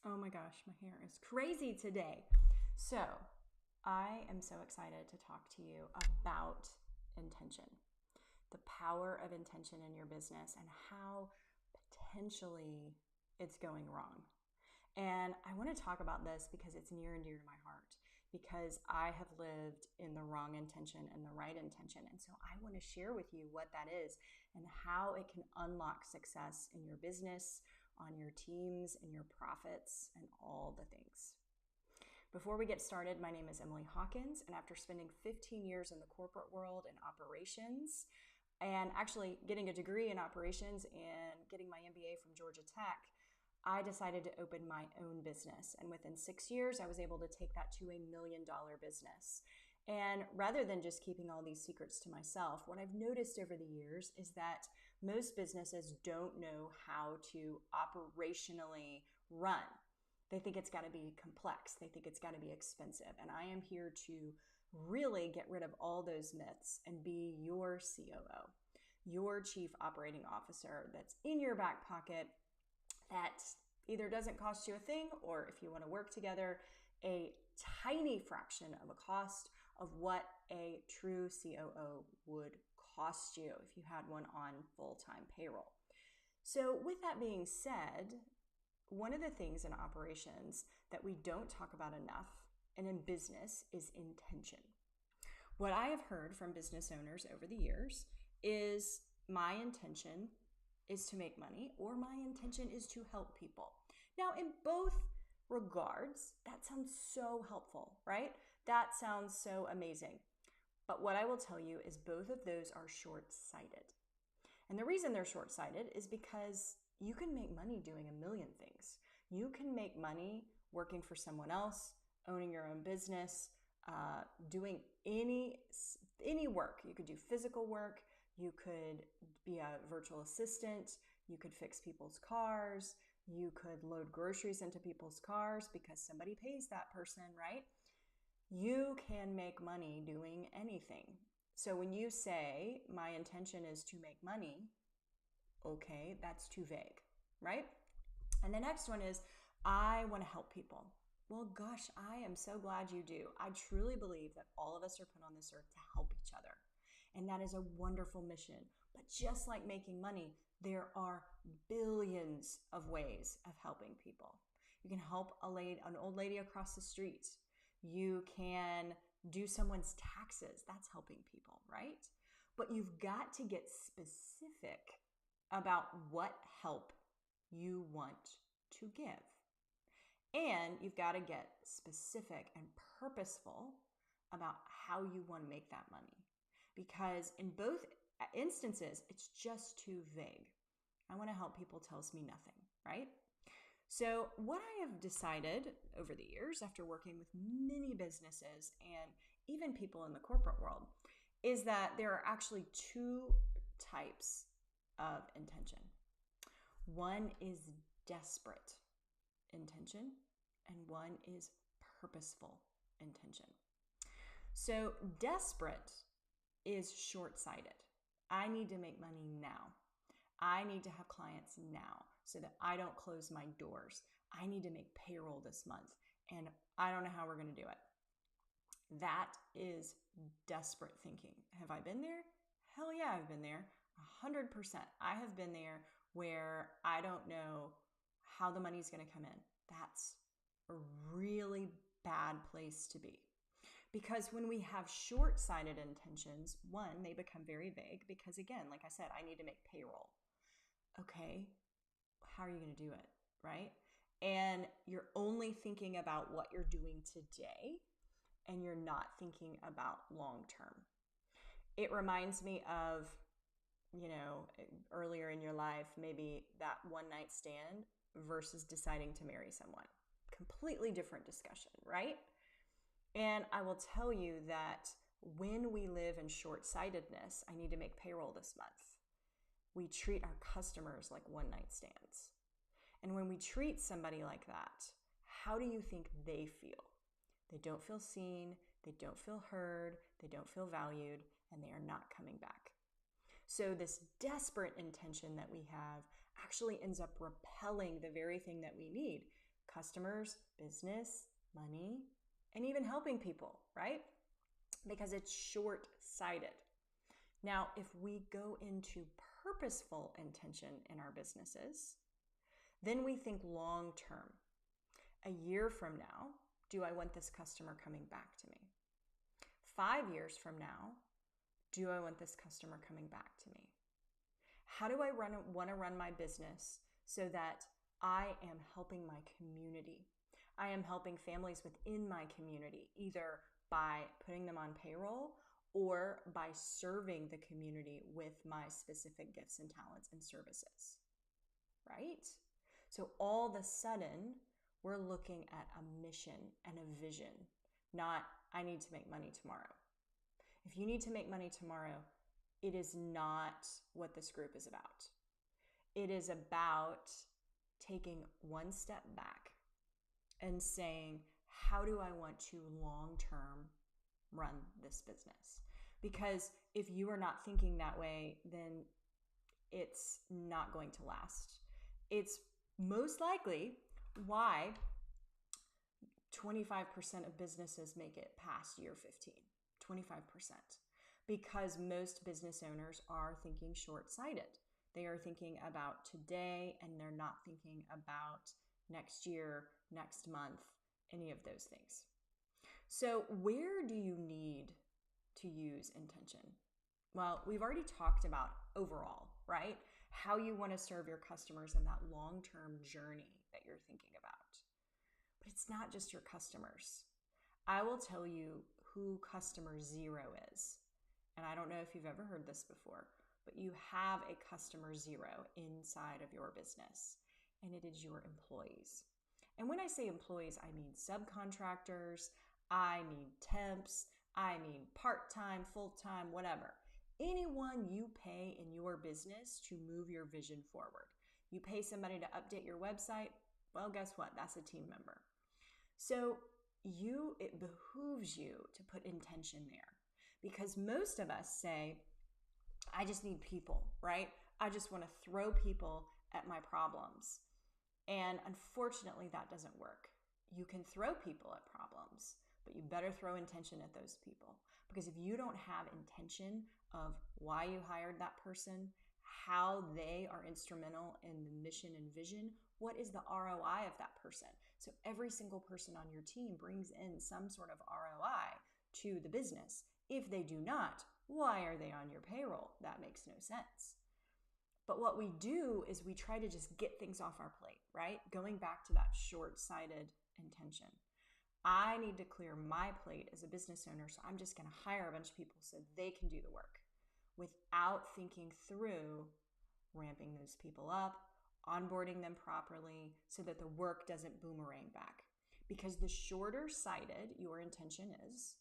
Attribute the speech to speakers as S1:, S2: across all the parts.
S1: Oh my gosh, my hair is crazy today. So, I am so excited to talk to you about intention, the power of intention in your business, and how potentially it's going wrong. And I want to talk about this because it's near and dear to my heart, because I have lived in the wrong intention and the right intention. And so I want to share with you what that is and how it can unlock success in your business, on your teams, and your profits, and all the things. Before we get started, my name is Emily Hawkins, and after spending 15 years in the corporate world in operations, and actually getting a degree in operations and getting my MBA from Georgia Tech, I decided to open my own business. And within 6 years, I was able to take that to $1 million business. And rather than just keeping all these secrets to myself, what I've noticed over the years is that most businesses don't know how to operationally run. They think it's got to be complex. They think it's got to be expensive. And I am here to really get rid of all those myths and be your COO, your chief operating officer that's in your back pocket, that either doesn't cost you a thing, or if you want to work together, a tiny fraction of a cost of what a true COO would cost you if you had one on full-time payroll. So with that being said, one of the things in operations that we don't talk about enough and in business is intention. What I have heard from business owners over the years is my intention is to make money, or my intention is to help people. Now, in both regards, that sounds so helpful, right? That sounds so amazing. But what I will tell you is both of those are short-sighted. And the reason they're short-sighted is because you can make money doing a million things. You can make money working for someone else, owning your own business, doing any work. You could do physical work. You could be a virtual assistant. You could fix people's cars. You could load groceries into people's cars because somebody pays that person, right? You can make money doing anything. So when you say, my intention is to make money, okay, that's too vague, right? And the next one is, I want to help people. Well, gosh, I am so glad you do. I truly believe that all of us are put on this earth to help each other. And that is a wonderful mission. But just like making money, there are billions of ways of helping people. You can help an old lady across the street. You can do someone's taxes. That's helping people, right? But you've got to get specific about what help you want to give. And you've got to get specific and purposeful about how you want to make that money. Because in both instances, it's just too vague. I want to help people tells me nothing, right? So what I have decided over the years, after working with many businesses and even people in the corporate world, is that there are actually two types of intention. One is desperate intention, and one is purposeful intention. So desperate is short-sighted. I need to make money now. I need to have clients now so that I don't close my doors. I need to make payroll this month, and I don't know how we're going to do it. That is desperate thinking. Have I been there? Hell yeah, I've been there. 100%. I have been there where I don't know how the money's going to come in. That's a really bad place to be. Because when we have short-sighted intentions, one, they become very vague because, again, like I said, I need to make payroll. Okay, how are you going to do it, right? And you're only thinking about what you're doing today, and you're not thinking about long-term. It reminds me of, earlier in your life, maybe that one-night stand versus deciding to marry someone. Completely different discussion, right? And I will tell you that when we live in short-sightedness, I need to make payroll this month. We treat our customers like one-night stands. And when we treat somebody like that, how do you think they feel? They don't feel seen, they don't feel heard, they don't feel valued, and they are not coming back. So this desperate intention that we have actually ends up repelling the very thing that we need, customers, business, money, and even helping people, right? Because it's short-sighted. Now, if we go into purposeful intention in our businesses, then we think long-term. A year from now, do I want this customer coming back to me? 5 years from now, do I want this customer coming back to me? How do I want to run my business so that I am helping my community? I am helping families within my community, either by putting them on payroll or by serving the community with my specific gifts and talents and services, right? So all of a sudden, we're looking at a mission and a vision, not I need to make money tomorrow. If you need to make money tomorrow, it is not what this group is about. It is about taking one step back and saying, how do I want to long-term run this business? Because if you are not thinking that way, then it's not going to last. It's most likely why 25% of businesses make it past year 15, 25%. Because most business owners are thinking short-sighted. They are thinking about today and they're not thinking about next year, next month, any of those things. So where do you need to use intention? Well, we've already talked about overall, right? How you want to serve your customers in that long-term journey that you're thinking about. But it's not just your customers. I will tell you who customer zero is. And I don't know if you've ever heard this before, but you have a customer zero inside of your business, and it is your employees. And when I say employees, I mean subcontractors, I mean temps, I mean part-time, full-time, whatever. Anyone you pay in your business to move your vision forward. You pay somebody to update your website, well, guess what? That's a team member. So it behooves you to put intention there, because most of us say, I just need people, right? I just want to throw people at my problems. And unfortunately, that doesn't work. You can throw people at problems, but you better throw intention at those people. Because if you don't have intention of why you hired that person, how they are instrumental in the mission and vision, what is the ROI of that person? So every single person on your team brings in some sort of ROI to the business. If they do not, why are they on your payroll? That makes no sense. But what we do is we try to just get things off our plate, right? Going back to that short-sighted intention. I need to clear my plate as a business owner, so I'm just going to hire a bunch of people so they can do the work without thinking through ramping those people up, onboarding them properly so that the work doesn't boomerang back. Because the shorter sighted your intention is,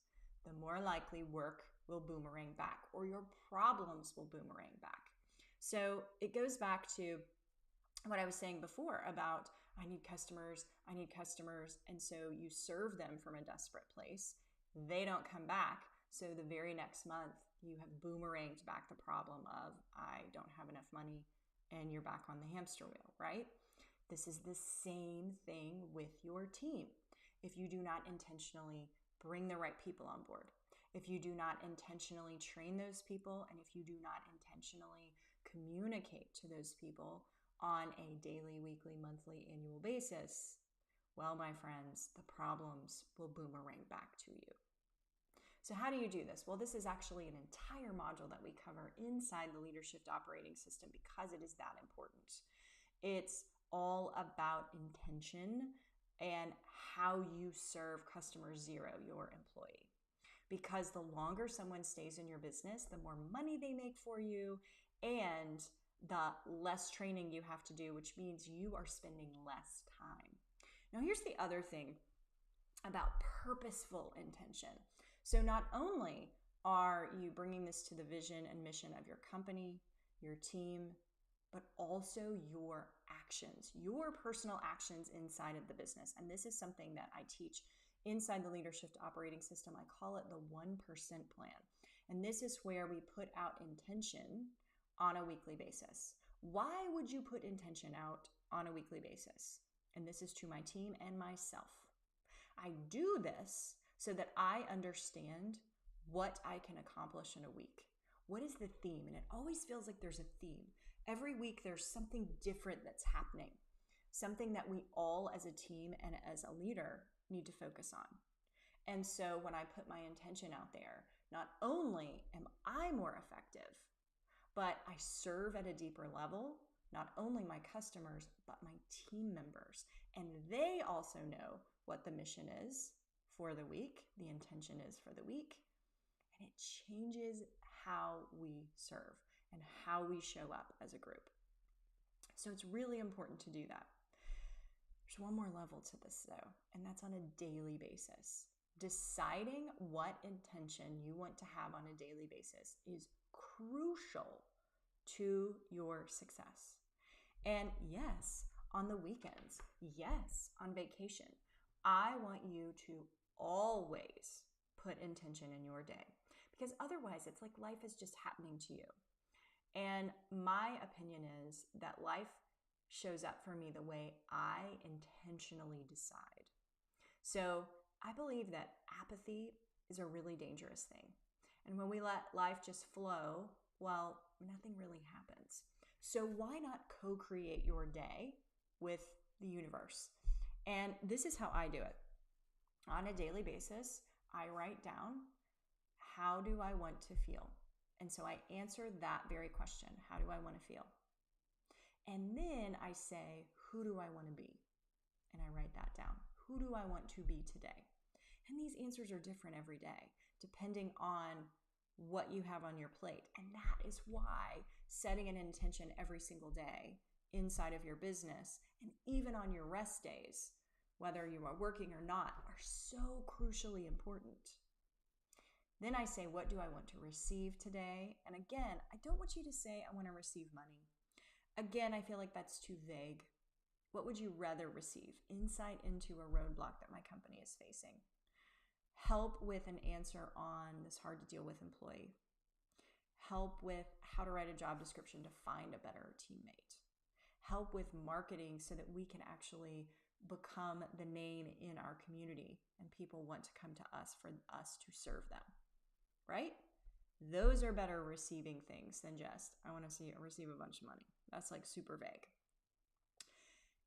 S1: the more likely work will boomerang back or your problems will boomerang back. So it goes back to what I was saying before about I need customers, and so you serve them from a desperate place. They don't come back, so the very next month you have boomeranged back the problem of I don't have enough money, and you're back on the hamster wheel, right? This is the same thing with your team. If you do not intentionally bring the right people on board, if you do not intentionally train those people, and if you do not intentionally communicate to those people on a daily, weekly, monthly, annual basis, well, my friends, the problems will boomerang back to you. So how do you do this? Well, this is actually an entire module that we cover inside the Leadership Operating System because it is that important. It's all about intention and how you serve customer zero, your employee. Because the longer someone stays in your business, the more money they make for you and the less training you have to do, which means you are spending less time. Now, here's the other thing about purposeful intention. So not only are you bringing this to the vision and mission of your company, your team, but also your actions, your personal actions inside of the business. And this is something that I teach inside the Leadership Operating System. I call it the 1% plan. And this is where we put out intention on a weekly basis. Why would you put intention out on a weekly basis? And this is to my team and myself. I do this so that I understand what I can accomplish in a week. What is the theme? And it always feels like there's a theme. Every week there's something different that's happening, something that we all as a team and as a leader need to focus on. And so when I put my intention out there, not only am I more effective, but I serve at a deeper level, not only my customers, but my team members. And they also know what the mission is for the week, the intention is for the week. And it changes how we serve and how we show up as a group. So it's really important to do that. There's one more level to this though, and that's on a daily basis. Deciding what intention you want to have on a daily basis is crucial to your success. And yes, on the weekends, yes, on vacation, I want you to always put intention in your day, because otherwise it's like life is just happening to you. And my opinion is that life shows up for me the way I intentionally decide. So I believe that apathy is a really dangerous thing. And when we let life just flow, well, nothing really happens. So why not co-create your day with the universe? And this is how I do it. On a daily basis, I write down, how do I want to feel? And so I answer that very question. How do I want to feel? And then I say, who do I want to be? And I write that down. Who do I want to be today? And these answers are different every day, depending on what you have on your plate. And that is why setting an intention every single day inside of your business and even on your rest days, whether you are working or not, are so crucially important. Then I say, what do I want to receive today? And again, I don't want you to say, I want to receive money. Again, I feel like that's too vague. What would you rather receive? Insight into a roadblock that my company is facing. Help with an answer on this hard to deal with employee. Help with how to write a job description to find a better teammate. Help with marketing so that we can actually become the name in our community and people want to come to us for us to serve them, right? Those are better receiving things than just, I want to receive a bunch of money. That's like super vague.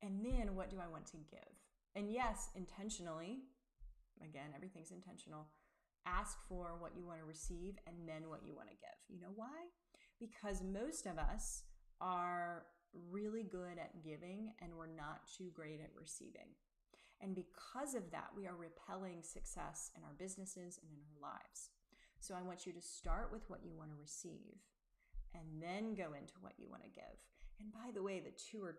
S1: And then what do I want to give? And yes, intentionally, again, everything's intentional. Ask for what you want to receive and then what you want to give. You know why? Because most of us are really good at giving and we're not too great at receiving. And because of that, we are repelling success in our businesses and in our lives. So I want you to start with what you want to receive and then go into what you want to give. And by the way, the two are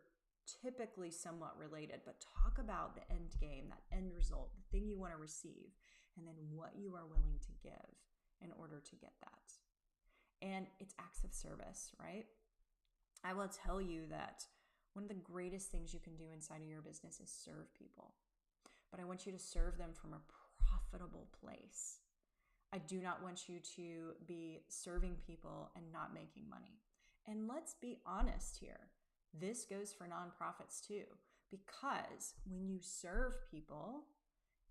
S1: typically somewhat related, but talk about the end game, that end result, the thing you want to receive, and then what you are willing to give in order to get that. And it's acts of service, right? I will tell you that one of the greatest things you can do inside of your business is serve people. But I want you to serve them from a profitable place. I do not want you to be serving people and not making money. And let's be honest here. This goes for nonprofits too, because when you serve people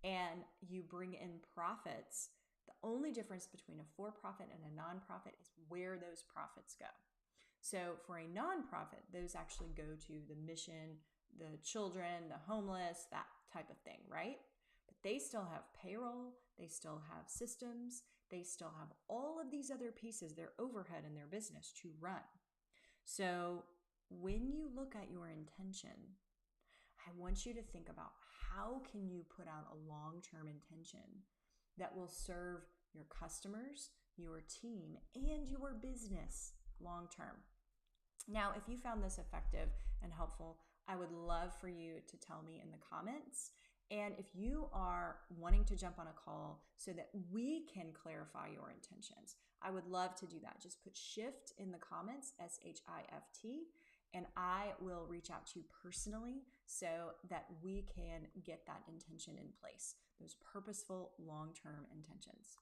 S1: and you bring in profits, the only difference between a for-profit and a nonprofit is where those profits go. So for a nonprofit, those actually go to the mission, the children, the homeless, that type of thing, right? But they still have payroll, they still have systems, they still have all of these other pieces, their overhead in their business to run. So when you look at your intention, I want you to think about how can you put out a long-term intention that will serve your customers, your team, and your business long-term. Now, if you found this effective and helpful, I would love for you to tell me in the comments. And if you are wanting to jump on a call so that we can clarify your intentions, I would love to do that. Just put SHIFT in the comments, SHIFT, and I will reach out to you personally so that we can get that intention in place, those purposeful long-term intentions.